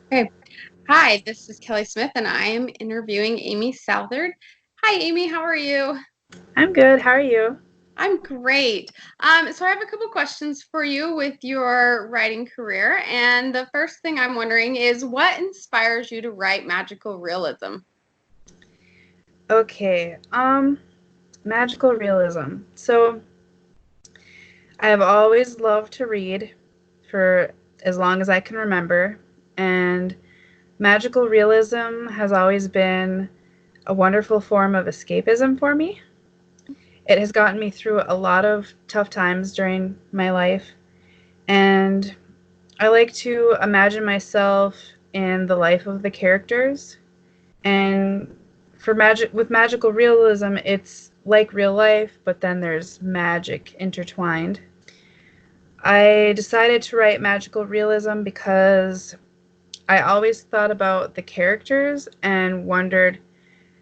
Okay. Hi, this is Kelly Smith, and I am interviewing Amy Southard. Hi, Amy. How are you? I'm good. How are you? I'm great. So I have a couple questions for you with your writing career, and the first thing I'm wondering is what inspires you to write magical realism? Okay. Magical realism. So, I have always loved to read for as long as I can remember, and magical realism has always been a wonderful form of escapism for me. It has gotten me through a lot of tough times during my life, and I like to imagine myself in the life of the characters. And with magical realism, it's like real life, but then there's magic intertwined. I decided to write magical realism because I always thought about the characters and wondered,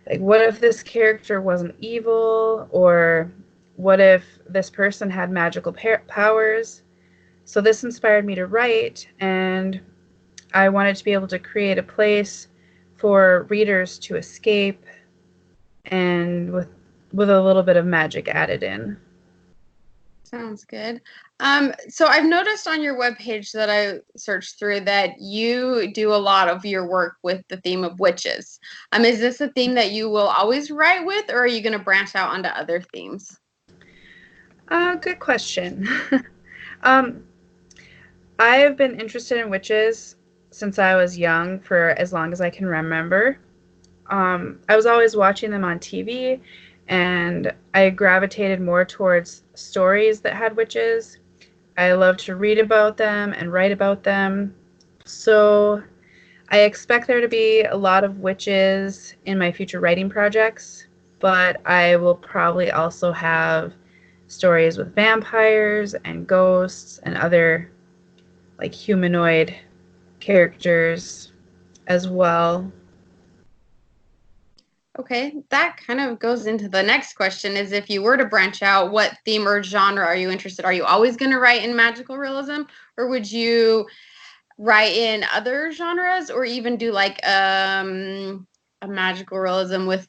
like, what if this character wasn't evil, or what if this person had magical powers? So this inspired me to write, and I wanted to be able to create a place for readers to escape and with a little bit of magic added in. Sounds good. So I've noticed on your webpage that I searched through that you do a lot of your work with the theme of witches. Is this a theme that you will always write with, or are you going to branch out onto other themes? Good question. um, I've been interested in witches since I was young, for as long as I can remember. I was always watching them on TV, and I gravitated more towards stories that had witches. I love to read about them and write about them. So I expect there to be a lot of witches in my future writing projects, but I will probably also have stories with vampires and ghosts and other like humanoid characters as well. Okay, that kind of goes into the next question is if you were to branch out, what theme or genre are you interested? Are you always going to write in magical realism, or would you write in other genres, or even do like a magical realism with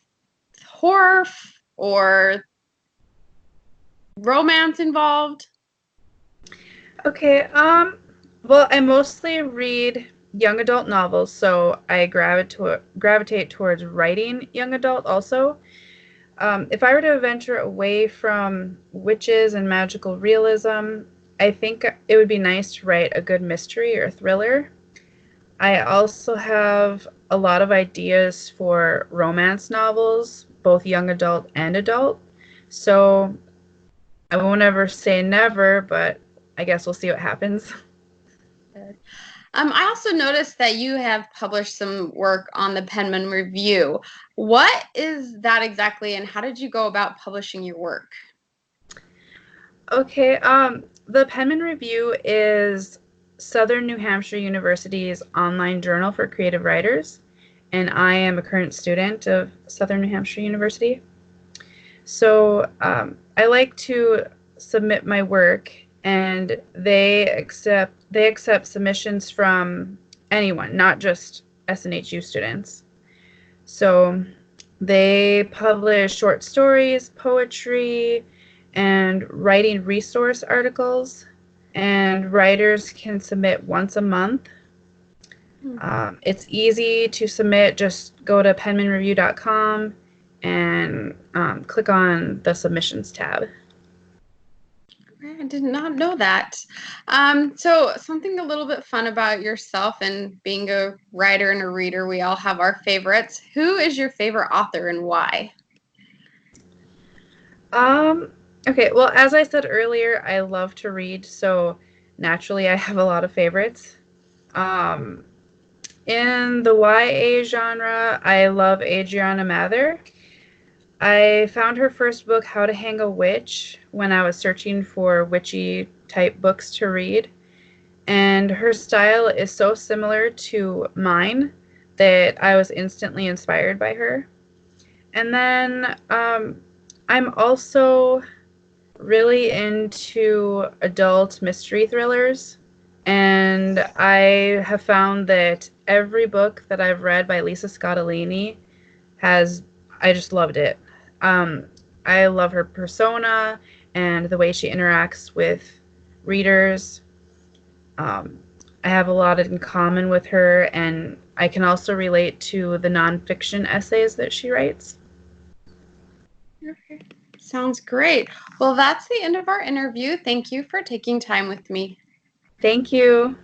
horror or romance involved? Okay, well, I mostly read young adult novels, so I gravitate towards writing young adult also. If I were to venture away from witches and magical realism, I think it would be nice to write a good mystery or thriller. I also have a lot of ideas for romance novels, both young adult and adult. So I won't ever say never, but I guess we'll see what happens. I also noticed that you have published some work on the Penman Review. What is that exactly, and how did you go about publishing your work? Okay, the Penman Review is Southern New Hampshire University's online journal for creative writers, and I am a current student of Southern New Hampshire University. So I like to submit my work, and they accept submissions from anyone, not just SNHU students. So they publish short stories, poetry, and writing resource articles, and writers can submit once a month. It's easy to submit. Just go to penmanreview.com and click on the submissions tab. I did not know that. So something a little bit fun about yourself and being a writer and a reader, we all have our favorites. Who is your favorite author and why? Um, okay, well, as I said earlier, I love to read, so naturally I have a lot of favorites. Um, in the YA genre, I love Adriana Mather. I found her first book, How to Hang a Witch, when I was searching for witchy type books to read. And her style is so similar to mine that I was instantly inspired by her. And then I'm also really into adult mystery thrillers. And And I have found that every book that I've read by Lisa Scottolini I just loved it. I love her persona and the way she interacts with readers. I have a lot in common with her, and I can also relate to the nonfiction essays that she writes. Okay. Sounds great. Well, that's the end of our interview. Thank you for taking time with me. Thank you.